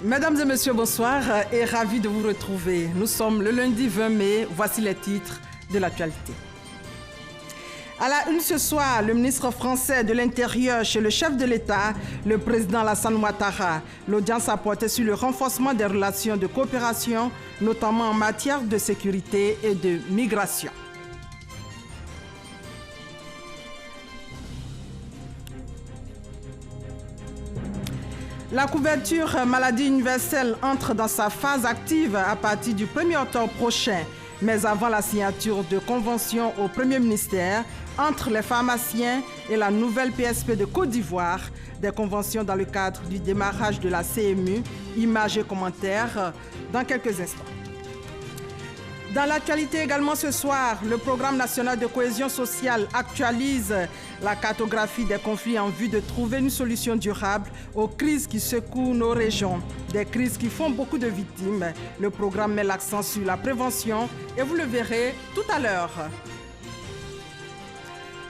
Mesdames et messieurs, bonsoir et ravi de vous retrouver. Nous sommes le lundi 20 mai, voici les titres de l'actualité. À la une ce soir, le ministre français de l'Intérieur chez le chef de l'État, le président Alassane Ouattara. L'audience a porté sur le renforcement des relations de coopération, notamment en matière de sécurité et de migration. La couverture maladie universelle entre dans sa phase active à partir du 1er octobre prochain, mais avant la signature de conventions au Premier ministère entre les pharmaciens et la nouvelle PSP de Côte d'Ivoire, des conventions dans le cadre du démarrage de la CMU, images et commentaires dans quelques instants. Dans l'actualité également ce soir, le Programme national de cohésion sociale actualise la cartographie des conflits en vue de trouver une solution durable aux crises qui secouent nos régions, des crises qui font beaucoup de victimes. Le programme met l'accent sur la prévention et vous le verrez tout à l'heure.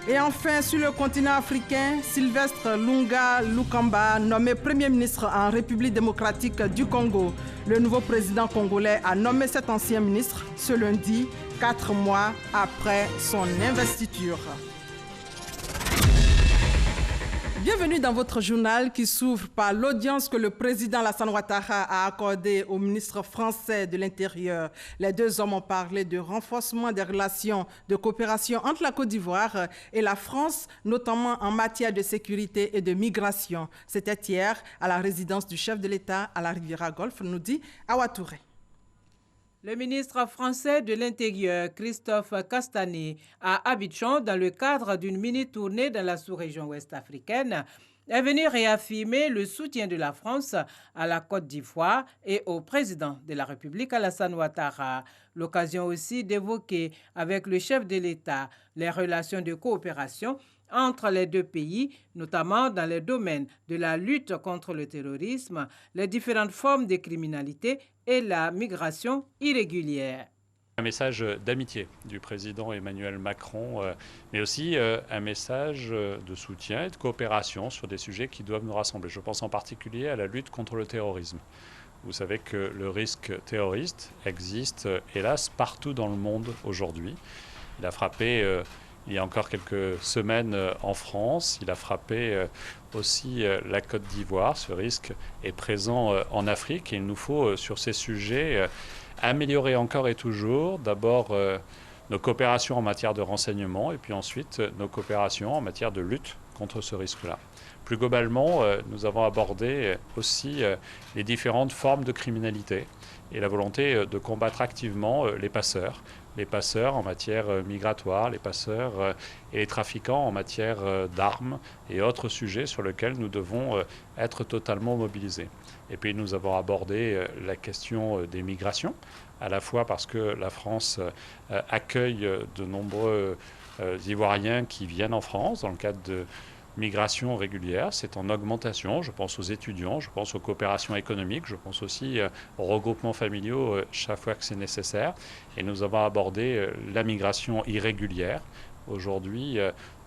Et enfin, sur le continent africain, Sylvestre Lunga Lukamba, nommé Premier ministre en République démocratique du Congo. Le nouveau président congolais a nommé cet ancien ministre ce lundi, 4 mois après son investiture. Bienvenue dans votre journal qui s'ouvre par l'audience que le président Alassane Ouattara a accordée au ministre français de l'Intérieur. Les deux hommes ont parlé de renforcement des relations de coopération entre la Côte d'Ivoire et la France, notamment en matière de sécurité et de migration. C'était hier à la résidence du chef de l'État à la Riviera Golfe, nous dit Awa Touré. Le ministre français de l'Intérieur, Christophe Castanet, à Abidjan, dans le cadre d'une mini-tournée dans la sous-région ouest-africaine, est venu réaffirmer le soutien de la France à la Côte d'Ivoire et au président de la République, Alassane Ouattara. L'occasion aussi d'évoquer avec le chef de l'État les relations de coopération entre les deux pays, notamment dans les domaines de la lutte contre le terrorisme, les différentes formes de criminalité et la migration irrégulière. Un message d'amitié du président Emmanuel Macron, mais aussi un message de soutien et de coopération sur des sujets qui doivent nous rassembler. Je pense en particulier à la lutte contre le terrorisme. Vous savez que le risque terroriste existe, hélas, partout dans le monde aujourd'hui. Il a frappé il y a encore quelques semaines en France. Il a frappé aussi la Côte d'Ivoire. Ce risque est présent en Afrique et il nous faut, sur ces sujets, améliorer encore et toujours d'abord nos coopérations en matière de renseignement et puis ensuite nos coopérations en matière de lutte contre ce risque-là. Plus globalement, nous avons abordé aussi les différentes formes de criminalité et la volonté de combattre activement les passeurs en matière migratoire, les passeurs et les trafiquants en matière d'armes et autres sujets sur lesquels nous devons être totalement mobilisés. Et puis nous avons abordé la question des migrations, à la fois parce que la France accueille de nombreux Ivoiriens qui viennent en France dans le cadre de migration régulière, c'est en augmentation. Je pense aux étudiants, je pense aux coopérations économiques, je pense aussi aux regroupements familiaux chaque fois que c'est nécessaire. Et nous avons abordé la migration irrégulière. Aujourd'hui,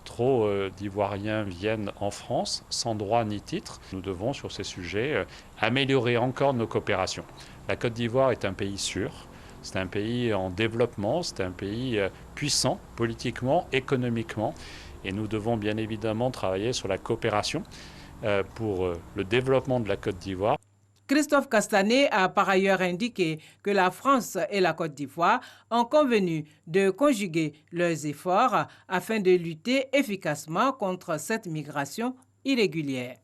trop d'Ivoiriens viennent en France sans droit ni titre. Nous devons, sur ces sujets, améliorer encore nos coopérations. La Côte d'Ivoire est un pays sûr. C'est un pays en développement, c'est un pays puissant politiquement, économiquement. Et nous devons bien évidemment travailler sur la coopération pour le développement de la Côte d'Ivoire. Christophe Castanet a par ailleurs indiqué que la France et la Côte d'Ivoire ont convenu de conjuguer leurs efforts afin de lutter efficacement contre cette migration irrégulière.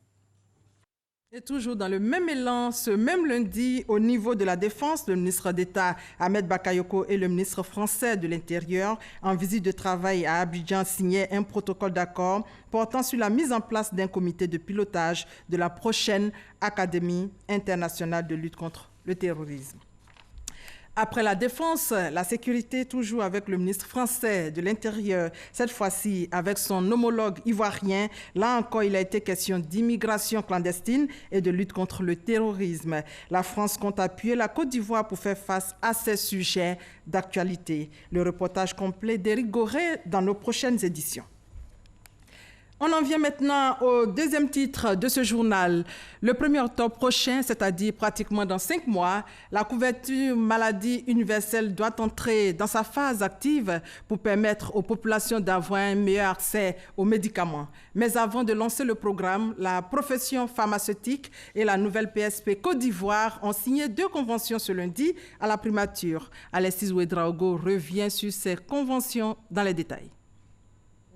Et toujours dans le même élan, ce même lundi, au niveau de la Défense, le ministre d'État Ahmed Bakayoko et le ministre français de l'Intérieur, en visite de travail à Abidjan, signaient un protocole d'accord portant sur la mise en place d'un comité de pilotage de la prochaine Académie internationale de lutte contre le terrorisme. Après la défense, la sécurité, toujours avec le ministre français de l'Intérieur, cette fois-ci avec son homologue ivoirien. Là encore, il a été question d'immigration clandestine et de lutte contre le terrorisme. La France compte appuyer la Côte d'Ivoire pour faire face à ces sujets d'actualité. Le reportage complet d'Éric Goré dans nos prochaines éditions. On en vient maintenant au deuxième titre de ce journal. Le 1er octobre prochain, c'est-à-dire pratiquement dans 5 mois, la couverture maladie universelle doit entrer dans sa phase active pour permettre aux populations d'avoir un meilleur accès aux médicaments. Mais avant de lancer le programme, la profession pharmaceutique et la nouvelle PSP Côte d'Ivoire ont signé 2 conventions ce lundi à la primature. Alexis Ouedraogo revient sur ces conventions dans les détails.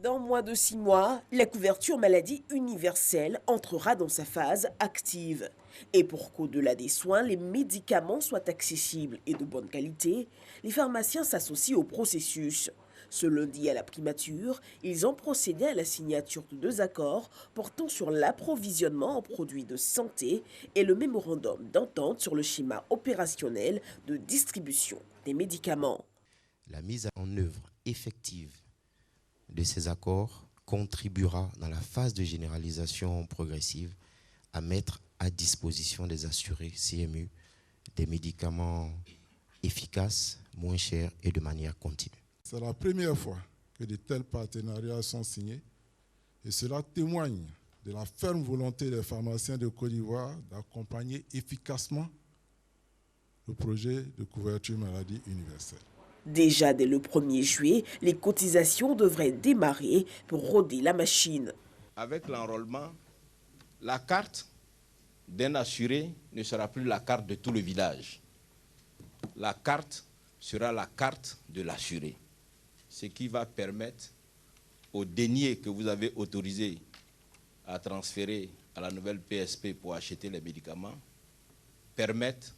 Dans moins de 6 mois, la couverture maladie universelle entrera dans sa phase active. Et pour qu'au-delà des soins, les médicaments soient accessibles et de bonne qualité, les pharmaciens s'associent au processus. Ce lundi à la primature, ils ont procédé à la signature de 2 accords portant sur l'approvisionnement en produits de santé et le mémorandum d'entente sur le schéma opérationnel de distribution des médicaments. La mise en œuvre effective de ces accords contribuera dans la phase de généralisation progressive à mettre à disposition des assurés CMU des médicaments efficaces, moins chers et de manière continue. C'est la première fois que de tels partenariats sont signés et cela témoigne de la ferme volonté des pharmaciens de Côte d'Ivoire d'accompagner efficacement le projet de couverture maladie universelle. Déjà dès le 1er juillet, les cotisations devraient démarrer pour roder la machine. Avec l'enrôlement, la carte d'un assuré ne sera plus la carte de tout le village. La carte sera la carte de l'assuré, ce qui va permettre aux deniers que vous avez autorisés à transférer à la nouvelle PSP pour acheter les médicaments, permettre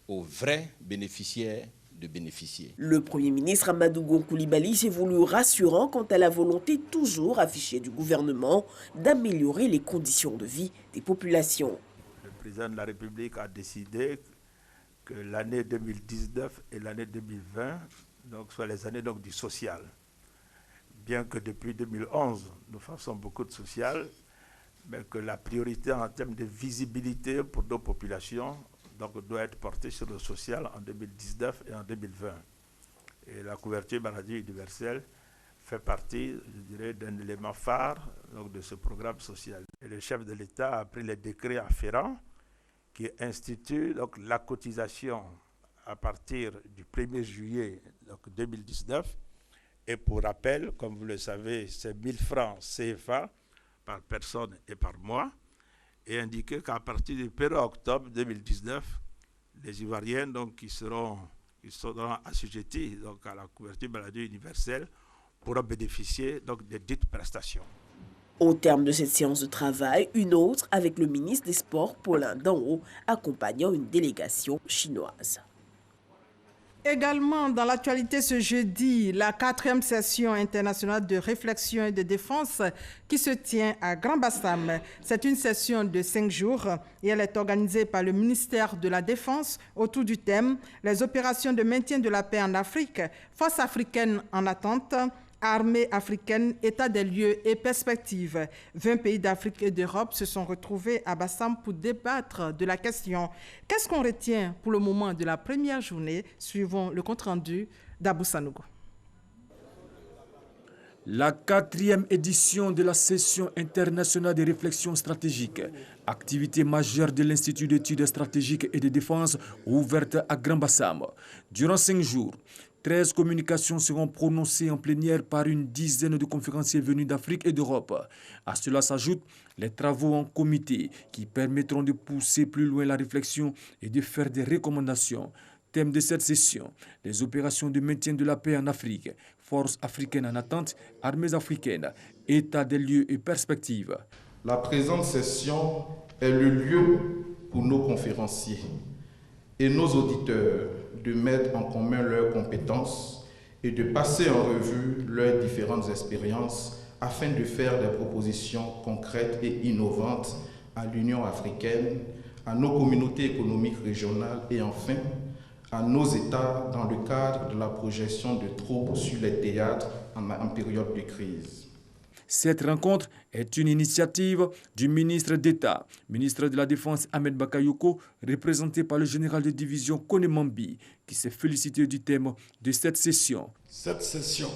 aux vrais bénéficiaires de bénéficier. Le Premier ministre Amadou Gon Coulibaly s'est voulu rassurant quant à la volonté toujours affichée du gouvernement d'améliorer les conditions de vie des populations. Le président de la République a décidé que l'année 2019 et l'année 2020 soient les années du social. Bien que depuis 2011, nous faisons beaucoup de social, mais que la priorité en termes de visibilité pour nos populations doit être portée sur le social en 2019 et en 2020. Et la couverture maladie universelle fait partie, je dirais, d'un élément phare de ce programme social. Et le chef de l'État a pris les décrets afférents qui instituent la cotisation à partir du 1er juillet 2019. Et pour rappel, comme vous le savez, c'est 1 000 francs CFA par personne et par mois. Et indiqué qu'à partir du 1er octobre 2019, les Ivoiriens qui seront assujettis à la couverture maladie universelle pourront bénéficier des dites prestations. Au terme de cette séance de travail, une autre avec le ministre des Sports, Paulin Danho, accompagnant une délégation chinoise. Également dans l'actualité ce jeudi, la 4e session internationale de réflexion et de défense qui se tient à Grand-Bassam. C'est une session de 5 jours et elle est organisée par le ministère de la Défense autour du thème « Les opérations de maintien de la paix en Afrique, forces africaines en attente ». Armée africaine, état des lieux et perspectives. 20 pays d'Afrique et d'Europe se sont retrouvés à Bassam pour débattre de la question. Qu'est-ce qu'on retient pour le moment de la première journée? Suivons le compte-rendu d'Abou Sanogo. La 4e édition de la session internationale de réflexion stratégique, activité majeure de l'Institut d'études stratégiques et de défense ouverte à Grand-Bassam. Durant 5 jours, 13 communications seront prononcées en plénière par une dizaine de conférenciers venus d'Afrique et d'Europe. À cela s'ajoutent les travaux en comité qui permettront de pousser plus loin la réflexion et de faire des recommandations. Thème de cette session, les opérations de maintien de la paix en Afrique, forces africaines en attente, armées africaines, état des lieux et perspectives. La présente session est le lieu pour nos conférenciers et nos auditeurs de mettre en commun leurs compétences et de passer en revue leurs différentes expériences afin de faire des propositions concrètes et innovantes à l'Union africaine, à nos communautés économiques régionales et enfin à nos États dans le cadre de la projection de troupes sur les théâtres en période de crise. Cette rencontre est une initiative du ministre d'État, ministre de la Défense Ahmed Bakayoko, représenté par le général de division Kone Mambi, qui s'est félicité du thème de cette session. Cette session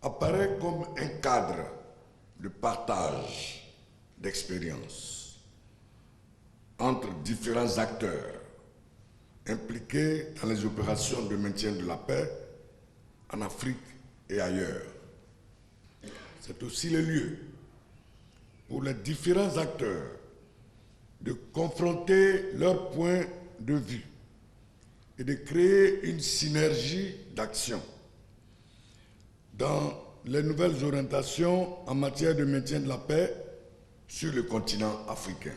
apparaît comme un cadre de partage d'expériences entre différents acteurs impliqués dans les opérations de maintien de la paix en Afrique et ailleurs. C'est aussi le lieu pour les différents acteurs de confronter leurs points de vue et de créer une synergie d'action dans les nouvelles orientations en matière de maintien de la paix sur le continent africain.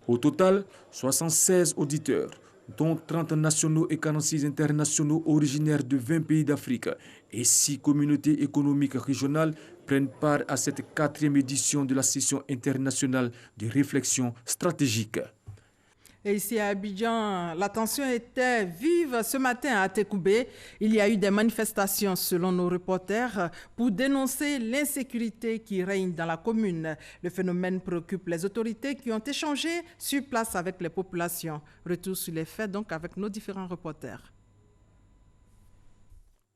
Au total, 76 auditeurs, dont 30 nationaux et 46 internationaux originaires de 20 pays d'Afrique et 6 communautés économiques régionales prennent part à cette 4e édition de la session internationale de réflexion stratégique. Et ici à Abidjan, la tension était vive ce matin à Tékoubé. Il y a eu des manifestations selon nos reporters pour dénoncer l'insécurité qui règne dans la commune. Le phénomène préoccupe les autorités qui ont échangé sur place avec les populations. Retour sur les faits donc avec nos différents reporters.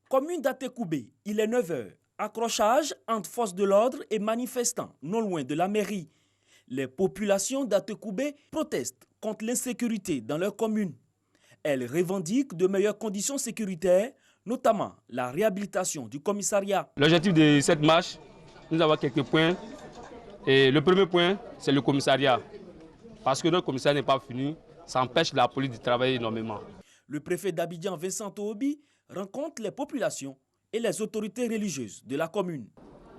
Commune d'Atékoubé, il est 9h. Accrochage entre forces de l'ordre et manifestants non loin de la mairie. Les populations d'Atékoubé protestent contre l'insécurité dans leur commune. Elles revendiquent de meilleures conditions sécuritaires, notamment la réhabilitation du commissariat. L'objectif de cette marche, nous avons quelques points. Et le premier point, c'est le commissariat. Parce que notre commissariat n'est pas fini, ça empêche la police de travailler énormément. Le préfet d'Abidjan, Vincent Tohobi, rencontre les populations et les autorités religieuses de la commune.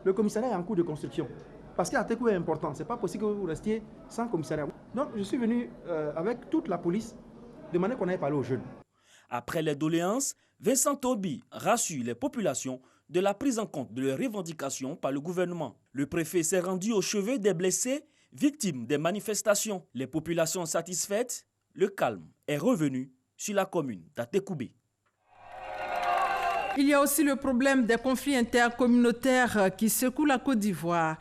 Le commissariat est en cours de construction. Parce qu'Atékoubé est important, ce n'est pas possible que vous restiez sans commissariat. Donc je suis venu avec toute la police demander qu'on aille parler aux jeunes. Après les doléances, Vincent Tohobi rassure les populations de la prise en compte de leurs revendications par le gouvernement. Le préfet s'est rendu au chevet des blessés, victimes des manifestations. Les populations satisfaites, le calme est revenu sur la commune d'Atékoubé. Il y a aussi le problème des conflits intercommunautaires qui secouent la Côte d'Ivoire.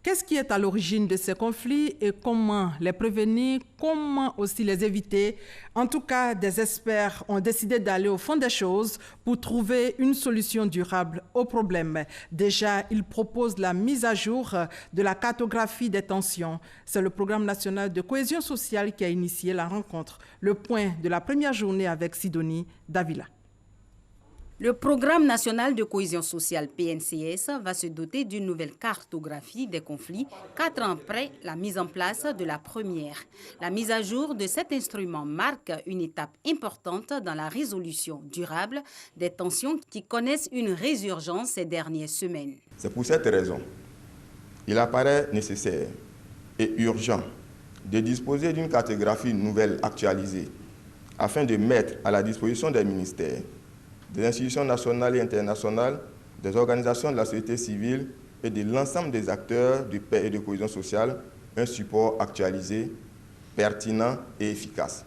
Qu'est-ce qui est à l'origine de ces conflits et comment les prévenir, comment aussi les éviter? En tout cas, des experts ont décidé d'aller au fond des choses pour trouver une solution durable au problème. Déjà, ils proposent la mise à jour de la cartographie des tensions. C'est le Programme national de cohésion sociale qui a initié la rencontre. Le point de la première journée avec Sidonie Davila. Le Programme national de cohésion sociale PNCS va se doter d'une nouvelle cartographie des conflits 4 ans après la mise en place de la première. La mise à jour de cet instrument marque une étape importante dans la résolution durable des tensions qui connaissent une résurgence ces dernières semaines. C'est pour cette raison qu'il apparaît nécessaire et urgent de disposer d'une cartographie nouvelle actualisée afin de mettre à la disposition des ministères, des institutions nationales et internationales, des organisations de la société civile et de l'ensemble des acteurs de paix et de cohésion sociale un support actualisé, pertinent et efficace.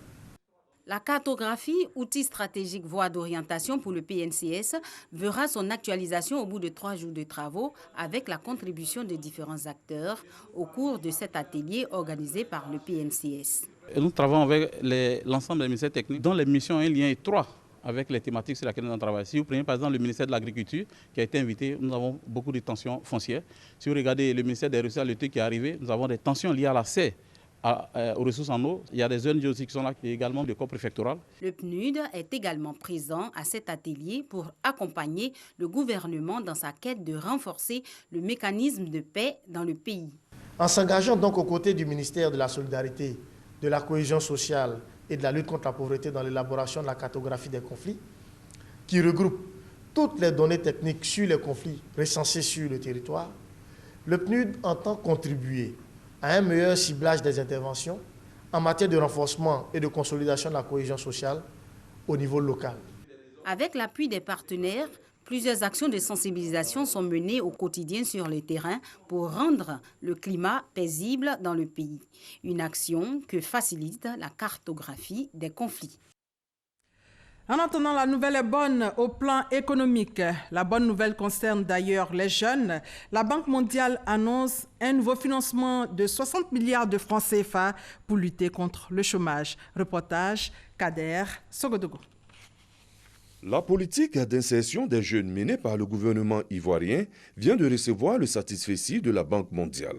La cartographie, outil stratégique voie d'orientation pour le PNCS, verra son actualisation au bout de 3 jours de travaux avec la contribution de différents acteurs au cours de cet atelier organisé par le PNCS. Et nous travaillons avec l'ensemble des ministères techniques dont les missions ont un lien étroit avec les thématiques sur lesquelles nous travaillons. Si vous prenez par exemple le ministère de l'Agriculture qui a été invité, nous avons beaucoup de tensions foncières. Si vous regardez le ministère des Ressources qui est arrivé, nous avons des tensions liées à l'accès aux ressources en eau. Il y a des ONG aussi qui sont là, et également des corps préfectorales. Le PNUD est également présent à cet atelier pour accompagner le gouvernement dans sa quête de renforcer le mécanisme de paix dans le pays. En s'engageant donc aux côtés du ministère de la Solidarité, de la Cohésion sociale et de la lutte contre la pauvreté dans l'élaboration de la cartographie des conflits, qui regroupe toutes les données techniques sur les conflits recensés sur le territoire, le PNUD entend contribuer à un meilleur ciblage des interventions en matière de renforcement et de consolidation de la cohésion sociale au niveau local. Avec l'appui des partenaires, plusieurs actions de sensibilisation sont menées au quotidien sur le terrain pour rendre le climat paisible dans le pays. Une action que facilite la cartographie des conflits. En attendant, la nouvelle est bonne au plan économique. La bonne nouvelle concerne d'ailleurs les jeunes. La Banque mondiale annonce un nouveau financement de 60 milliards de francs CFA pour lutter contre le chômage. Reportage Kader Sogodogo. La politique d'insertion des jeunes menée par le gouvernement ivoirien vient de recevoir le satisfecit de la Banque mondiale.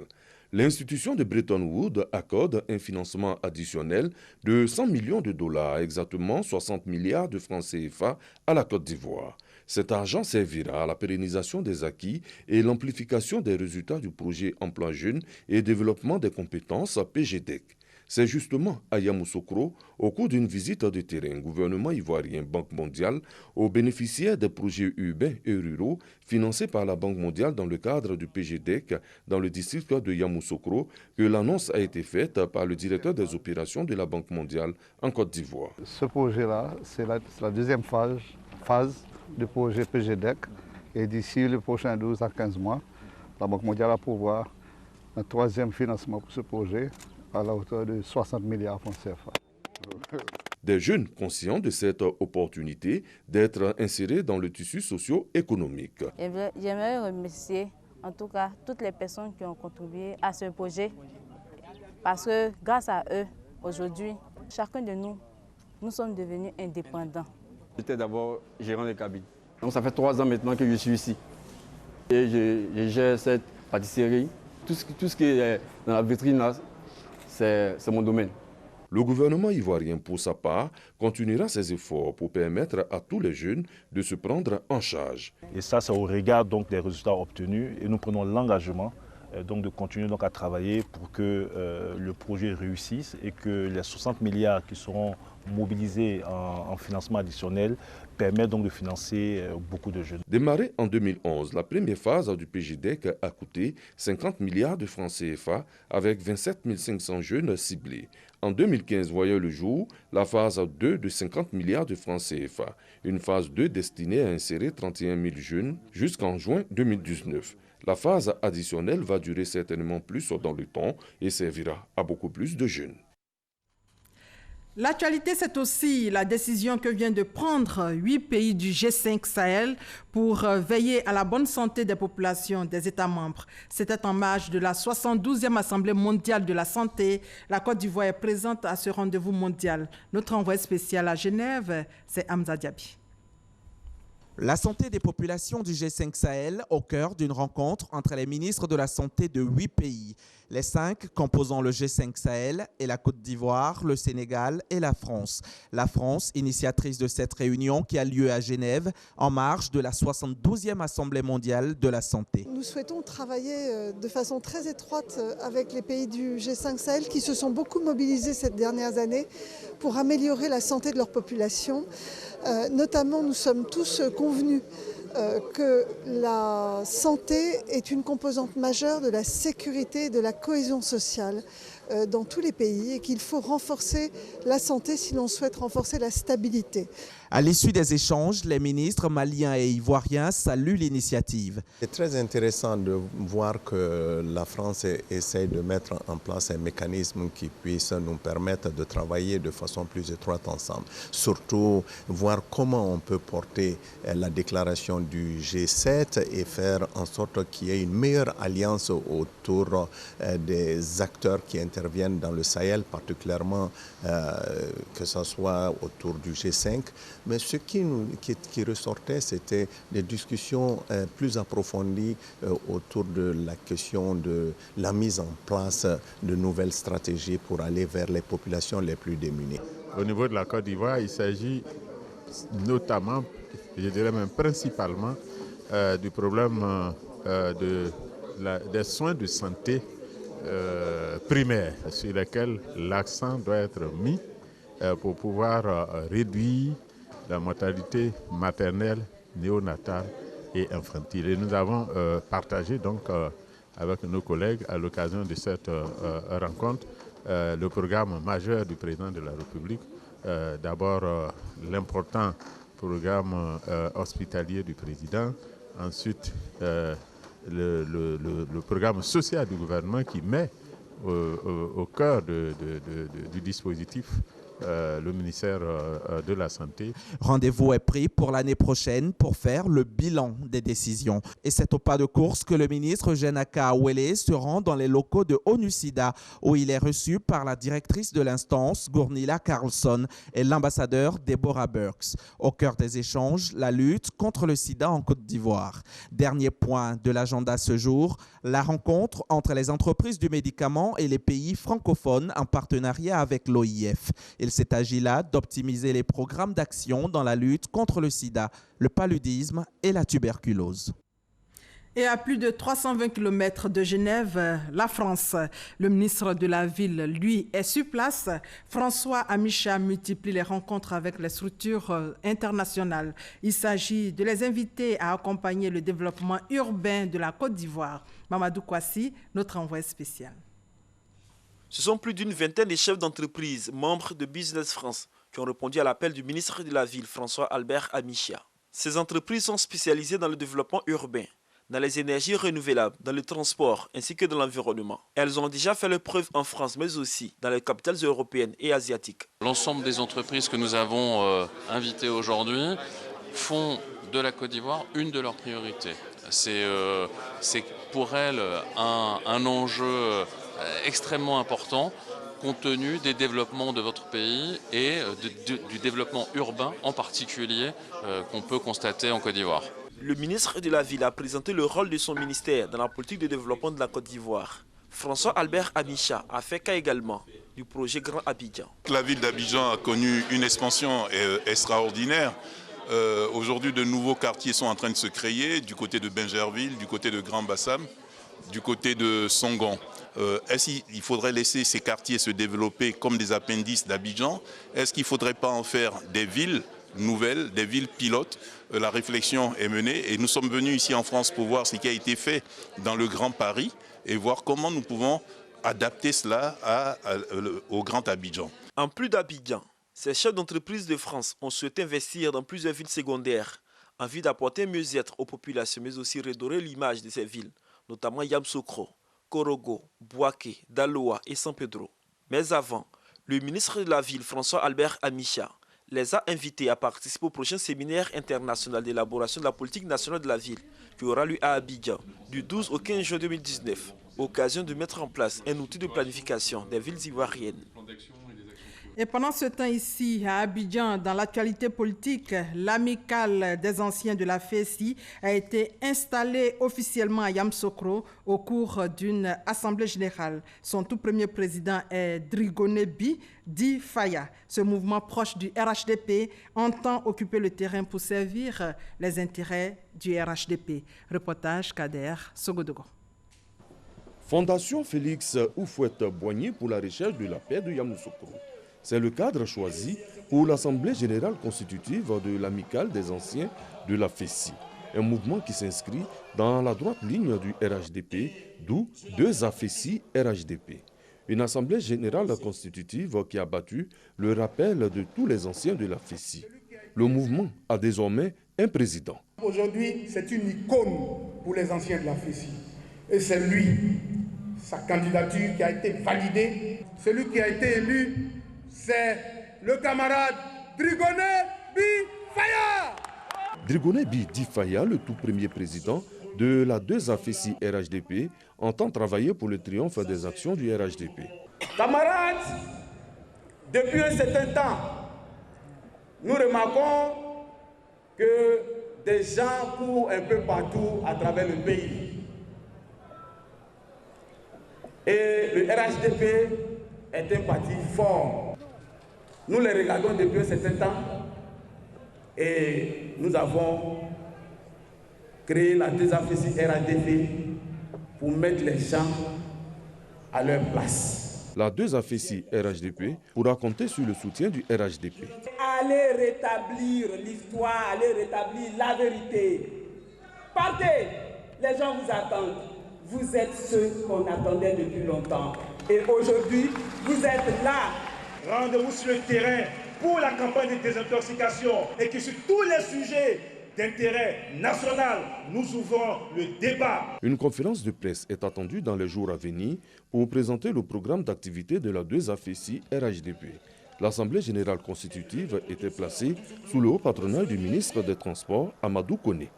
L'institution de Bretton Woods accorde un financement additionnel de 100 millions de dollars, exactement 60 milliards de francs CFA, à la Côte d'Ivoire. Cet argent servira à la pérennisation des acquis et l'amplification des résultats du projet Emploi Jeunes et Développement des compétences PGDEC. C'est justement à Yamoussoukro, au cours d'une visite de terrain, gouvernement ivoirien, Banque mondiale, aux bénéficiaires des projets urbains et ruraux financés par la Banque mondiale dans le cadre du PGDEC dans le district de Yamoussoukro, que l'annonce a été faite par le directeur des opérations de la Banque mondiale en Côte d'Ivoire. Ce projet-là, c'est la deuxième phase du projet PGDEC. Et d'ici les prochains 12 à 15 mois, la Banque mondiale va pouvoir un troisième financement pour ce projet à la hauteur de 60 milliards de francs CFA. Des jeunes conscients de cette opportunité d'être insérés dans le tissu socio-économique. J'aimerais remercier en tout cas toutes les personnes qui ont contribué à ce projet parce que grâce à eux, aujourd'hui, chacun de nous, nous sommes devenus indépendants. J'étais d'abord gérant de cabine. Donc ça fait 3 ans maintenant que je suis ici. Et je gère cette pâtisserie. Tout ce qui est dans la vitrine là, c'est mon domaine. Le gouvernement ivoirien, pour sa part, continuera ses efforts pour permettre à tous les jeunes de se prendre en charge. Et ça, c'est au regard donc, des résultats obtenus et nous prenons l'engagement donc, de continuer donc, à travailler pour que le projet réussisse et que les 60 milliards qui seront mobilisés en financement additionnel permettent donc de financer beaucoup de jeunes. Démarrée en 2011, la première phase du PGDEC a coûté 50 milliards de francs CFA avec 27 500 jeunes ciblés. En 2015 voyait le jour la phase 2 de 50 milliards de francs CFA, une phase 2 destinée à insérer 31 000 jeunes jusqu'en juin 2019. La phase additionnelle va durer certainement plus dans le temps et servira à beaucoup plus de jeunes. L'actualité, c'est aussi la décision que vient de prendre 8 pays du G5 Sahel pour veiller à la bonne santé des populations des États membres. C'était en marge de la 72e Assemblée mondiale de la santé. La Côte d'Ivoire est présente à ce rendez-vous mondial. Notre envoyé spécial à Genève, c'est Hamza Diaby. La santé des populations du G5 Sahel au cœur d'une rencontre entre les ministres de la Santé de 8 pays. Les 5 composant le G5 Sahel et la Côte d'Ivoire, le Sénégal et la France. La France, initiatrice de cette réunion qui a lieu à Genève en marge de la 72e Assemblée mondiale de la santé. Nous souhaitons travailler de façon très étroite avec les pays du G5 Sahel qui se sont beaucoup mobilisés ces dernières années pour améliorer la santé de leur population. Notamment, nous sommes tous convenus que la santé est une composante majeure de la sécurité et de la cohésion sociale dans tous les pays et qu'il faut renforcer la santé si l'on souhaite renforcer la stabilité. À l'issue des échanges, les ministres maliens et ivoiriens saluent l'initiative. C'est très intéressant de voir que la France essaie de mettre en place un mécanisme qui puisse nous permettre de travailler de façon plus étroite ensemble. Surtout voir comment on peut porter la déclaration du G7 et faire en sorte qu'il y ait une meilleure alliance autour des acteurs qui interviennent dans le Sahel, particulièrement que ce soit autour du G5. Mais ce qui ressortait, c'était des discussions plus approfondies autour de la question de la mise en place de nouvelles stratégies pour aller vers les populations les plus démunies. Au niveau de la Côte d'Ivoire, il s'agit notamment, je dirais même principalement, du problème des soins de santé primaires sur lesquels l'accent doit être mis pour pouvoir réduire la mortalité maternelle, néonatale et infantile. Et nous avons partagé donc avec nos collègues à l'occasion de cette rencontre le programme majeur du président de la République. D'abord l'important programme hospitalier du président, ensuite le programme social du gouvernement qui met au cœur du dispositif le ministère de la Santé. Rendez-vous est pris pour l'année prochaine pour faire le bilan des décisions. Et c'est au pas de course que le ministre Jenaka Awele se rend dans les locaux de ONU-SIDA, où il est reçu par la directrice de l'instance, Gournila Carlson, et l'ambassadeur Deborah Burks. Au cœur des échanges, la lutte contre le sida en Côte d'Ivoire. Dernier point de l'agenda ce jour, la rencontre entre les entreprises du médicament et les pays francophones en partenariat avec l'OIF. Il s'est agi là d'optimiser les programmes d'action dans la lutte contre le sida, le paludisme et la tuberculose. Et à plus de 320 km de Genève, la France, le ministre de la Ville, lui, est sur place. François Amicha multiplie les rencontres avec les structures internationales. Il s'agit de les inviter à accompagner le développement urbain de la Côte d'Ivoire. Mamadou Kouassi, notre envoyé spécial. Ce sont plus d'une vingtaine de chefs d'entreprise, membres de Business France, qui ont répondu à l'appel du ministre de la Ville, François Albert Amicha. Ces entreprises sont spécialisées dans le développement urbain, dans les énergies renouvelables, dans le transport ainsi que dans l'environnement. Elles ont déjà fait leur preuve en France, mais aussi dans les capitales européennes et asiatiques. L'ensemble des entreprises que nous avons invitées aujourd'hui font de la Côte d'Ivoire une de leurs priorités. C'est pour elles un enjeu extrêmement important compte tenu des développements de votre pays et du développement urbain en particulier qu'on peut constater en Côte d'Ivoire. Le ministre de la Ville a présenté le rôle de son ministère dans la politique de développement de la Côte d'Ivoire. François Albert Amicha a fait cas également du projet Grand Abidjan. La ville d'Abidjan a connu une expansion extraordinaire. Aujourd'hui, de nouveaux quartiers sont en train de se créer du côté de Bingerville, du côté de Grand Bassam, du côté de Songon. Est-ce qu'il faudrait laisser ces quartiers se développer comme des appendices d'Abidjan? Est-ce qu'il ne faudrait pas en faire des villes nouvelles, des villes pilotes? La réflexion est menée et nous sommes venus ici en France pour voir ce qui a été fait dans le Grand Paris et voir comment nous pouvons adapter cela au Grand Abidjan. En plus d'Abidjan, ces chefs d'entreprise de France ont souhaité investir dans plusieurs villes secondaires en vue d'apporter mieux-être aux populations, mais aussi redorer l'image de ces villes, notamment Yamoussoukro, Korogo, Bouaké, Daloa et San Pedro. Mais avant, le ministre de la Ville, François Albert Amicha, les a invités à participer au prochain séminaire international d'élaboration de la politique nationale de la ville qui aura lieu à Abidjan du 12 au 15 juin 2019, occasion de mettre en place un outil de planification des villes ivoiriennes. Et pendant ce temps ici, à Abidjan, dans l'actualité politique, l'amicale des anciens de la FESI a été installée officiellement à Yamoussoukro au cours d'une assemblée générale. Son tout premier président est Drigone Bi Di Faya. Ce mouvement proche du RHDP entend occuper le terrain pour servir les intérêts du RHDP. Reportage Kader Sogodogo. Fondation Félix Houphouët-Boigny pour la recherche de la paix de Yamoussoukro. C'est le cadre choisi pour l'Assemblée générale constitutive de l'amicale des anciens de la FESI, un mouvement qui s'inscrit dans la droite ligne du RHDP, d'où deux AFESI RHDP. Une Assemblée générale constitutive qui a battu le rappel de tous les anciens de la FESI. Le mouvement a désormais un président. Aujourd'hui, c'est une icône pour les anciens de la FESI. Et c'est lui, sa candidature qui a été validée. Celui qui a été élu, c'est le camarade Drigone Bi Faya. Drigone Bi Di Faya, le tout premier président de la 2AFESI RHDP, entend travailler pour le triomphe des actions du RHDP. Camarades, depuis un certain temps, nous remarquons que des gens courent un peu partout à travers le pays. Et le RHDP est un parti fort. Nous les regardons depuis un certain temps et nous avons créé la 2AFESI RHDP pour mettre les gens à leur place. La 2AFESI RHDP pourra compter sur le soutien du RHDP. Allez rétablir l'histoire, allez rétablir la vérité. Partez, les gens vous attendent. Vous êtes ceux qu'on attendait depuis longtemps. Et aujourd'hui, vous êtes là. Rendez-vous sur le terrain pour la campagne de désintoxication et que sur tous les sujets d'intérêt national, nous ouvrons le débat. Une conférence de presse est attendue dans les jours à venir pour présenter le programme d'activité de la 2AFESI RHDP. L'Assemblée générale constitutive était placée sous le haut patronat du ministre des Transports, Amadou Koné.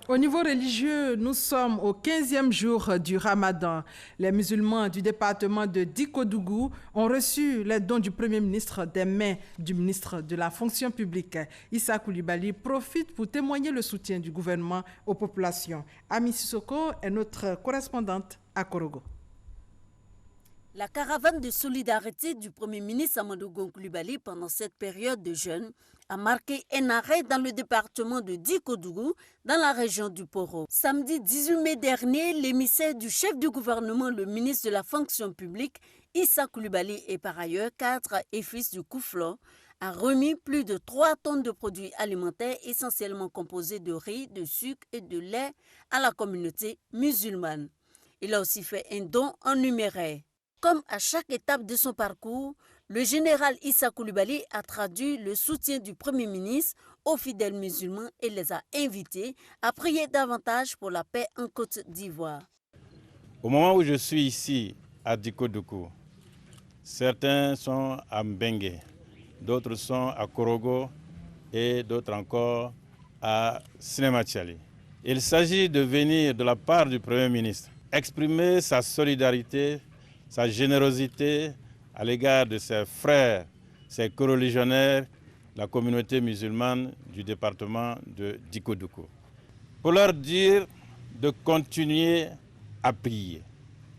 Au niveau religieux, nous sommes au 15e jour du Ramadan. Les musulmans du département de Dikodougou ont reçu les dons du Premier ministre des mains du ministre de la Fonction publique. Issa Coulibaly profite pour témoigner le soutien du gouvernement aux populations. Ami Sissoko est notre correspondante à Korogo. La caravane de solidarité du Premier ministre Amadou Coulibaly pendant cette période de jeûne a marqué un arrêt dans le département de Dikodougou, dans la région du Poro. Samedi 18 mai dernier, l'émissaire du chef du gouvernement, le ministre de la Fonction publique, Issa Coulibaly, et par ailleurs 4 et fils du Kouflo, a remis plus de 3 tonnes de produits alimentaires essentiellement composés de riz, de sucre et de lait à la communauté musulmane. Il a aussi fait un don en numéraire. Comme à chaque étape de son parcours, le général Issa Coulibaly a traduit le soutien du Premier ministre aux fidèles musulmans et les a invités à prier davantage pour la paix en Côte d'Ivoire. Au moment où je suis ici à Dikodougou, certains sont à Mbengue, d'autres sont à Korogo et d'autres encore à Sinematiali. Il s'agit de venir de la part du Premier ministre exprimer sa solidarité, sa générosité à l'égard de ses frères, ses coreligionnaires, la communauté musulmane du département de Dikodougou. Pour leur dire de continuer à prier,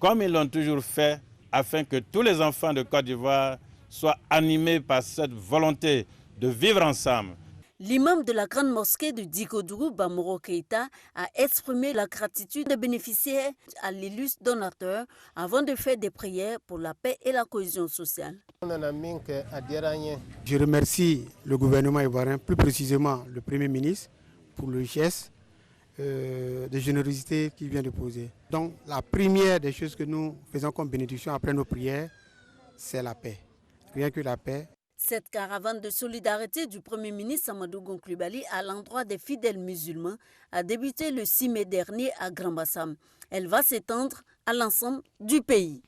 comme ils l'ont toujours fait, afin que tous les enfants de Côte d'Ivoire soient animés par cette volonté de vivre ensemble. L'imam de la grande mosquée de Dikodougou, Bamoro Keïta, a exprimé la gratitude des bénéficiaires à l'illustre donateur avant de faire des prières pour la paix et la cohésion sociale. Je remercie le gouvernement ivoirien, plus précisément le Premier ministre, pour le geste de générosité qu'il vient de poser. Donc la première des choses que nous faisons comme bénédiction après nos prières, c'est la paix. Rien que la paix. Cette caravane de solidarité du Premier ministre Amadou Coulibaly à l'endroit des fidèles musulmans a débuté le 6 mai dernier à Grand Bassam. Elle va s'étendre à l'ensemble du pays.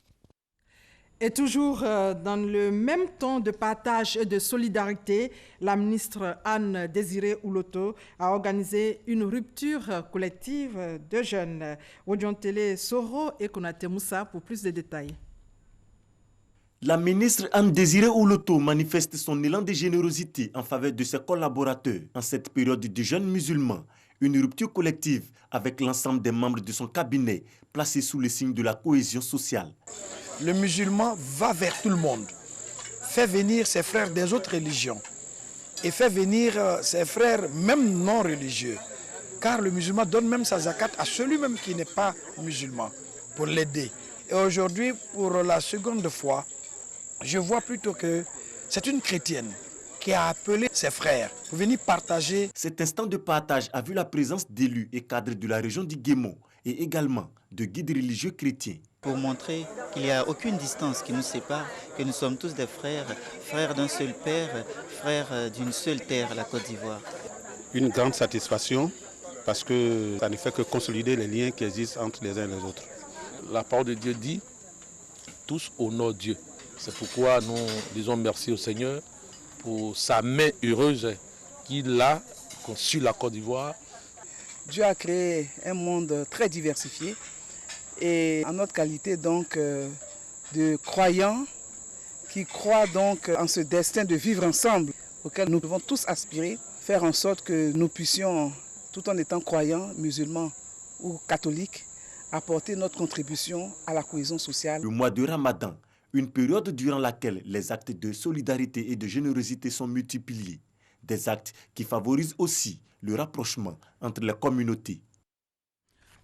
Et toujours dans le même ton de partage et de solidarité, la ministre Anne Désiré Ouloto a organisé une rupture collective de jeunes. Odiontele Soro et Konate Moussa pour plus de détails. La ministre Anne Désiré Ouloto manifeste son élan de générosité en faveur de ses collaborateurs en cette période de jeunes musulmans. Une rupture collective avec l'ensemble des membres de son cabinet placé sous le signe de la cohésion sociale. Le musulman va vers tout le monde, fait venir ses frères des autres religions et fait venir ses frères même non religieux. Car le musulman donne même sa zakat à celui même qui n'est pas musulman pour l'aider. Et aujourd'hui, pour la seconde fois, je vois plutôt que c'est une chrétienne qui a appelé ses frères pour venir partager. Cet instant de partage a vu la présence d'élus et cadres de la région du Guémon et également de guides religieux chrétiens. Pour montrer qu'il n'y a aucune distance qui nous sépare, que nous sommes tous des frères, frères d'un seul père, frères d'une seule terre, la Côte d'Ivoire. Une grande satisfaction parce que ça ne fait que consolider les liens qui existent entre les uns et les autres. La parole de Dieu dit, tous honorent Dieu. C'est pourquoi nous disons merci au Seigneur pour sa main heureuse qu'il a sur la Côte d'Ivoire. Dieu a créé un monde très diversifié et en notre qualité donc de croyants qui croient donc en ce destin de vivre ensemble auquel nous devons tous aspirer, faire en sorte que nous puissions, tout en étant croyants, musulmans ou catholiques, apporter notre contribution à la cohésion sociale. Le mois de Ramadan, une période durant laquelle les actes de solidarité et de générosité sont multipliés. Des actes qui favorisent aussi le rapprochement entre les communautés.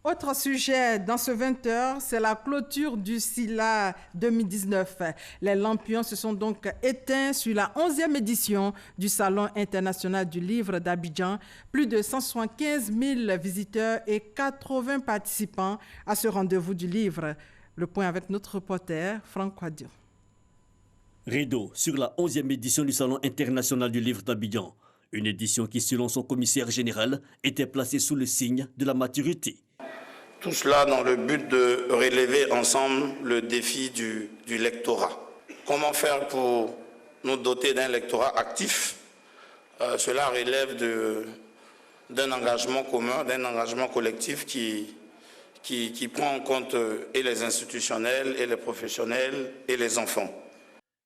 Autre sujet dans ce 20h, c'est la clôture du SILA 2019. Les lampions se sont donc éteints sur la 11e édition du Salon international du livre d'Abidjan. Plus de 175 000 visiteurs et 80 participants à ce rendez-vous du livre. Le point avec notre reporter, Franck Quadio. Rideau sur la 11e édition du Salon international du livre d'Abidjan. Une édition qui, selon son commissaire général, était placée sous le signe de la maturité. Tout cela dans le but de relever ensemble le défi du lectorat. Comment faire pour nous doter d'un lectorat actif? Cela relève d'un engagement commun, d'un engagement collectif qui prend en compte et les institutionnels, et les professionnels, et les enfants.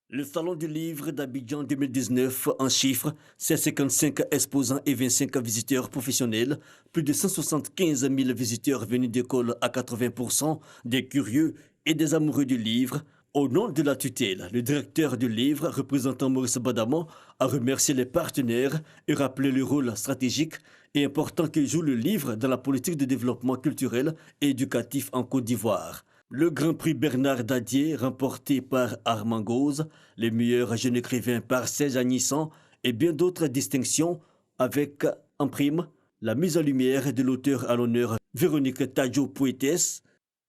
Le Salon du livre d'Abidjan 2019 en chiffres, c'est 55 exposants et 25 visiteurs professionnels, plus de 175 000 visiteurs venus d'école à 80%, des curieux et des amoureux du livre. Au nom de la tutelle, le directeur du livre, représentant Maurice Badamon, a remercié les partenaires et rappelé le rôle stratégique et important que joue le livre dans la politique de développement culturel et éducatif en Côte d'Ivoire. Le Grand Prix Bernard Dadier, remporté par Armand Gauze, les meilleurs jeunes écrivains par Serge Agnisson et bien d'autres distinctions avec, en prime, la mise en lumière de l'auteur à l'honneur Véronique Tadjo Poétesse,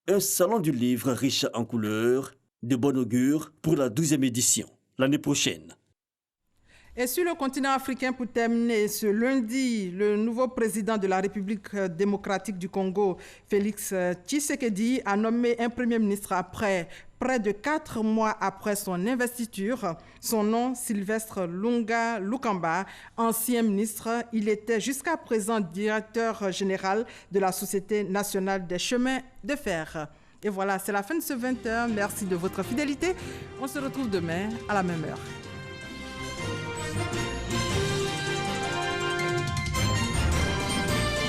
un salon du livre riche en couleurs, de bon augure pour la 12e édition, l'année prochaine. Et sur le continent africain, pour terminer, ce lundi, le nouveau président de la République démocratique du Congo, Félix Tshisekedi, a nommé un premier ministre après près de 4 mois après son investiture. Son nom, Sylvestre Lunga Lukamba, ancien ministre. Il était jusqu'à présent directeur général de la Société nationale des chemins de fer. Et voilà, c'est la fin de ce 20h. Merci de votre fidélité. On se retrouve demain à la même heure.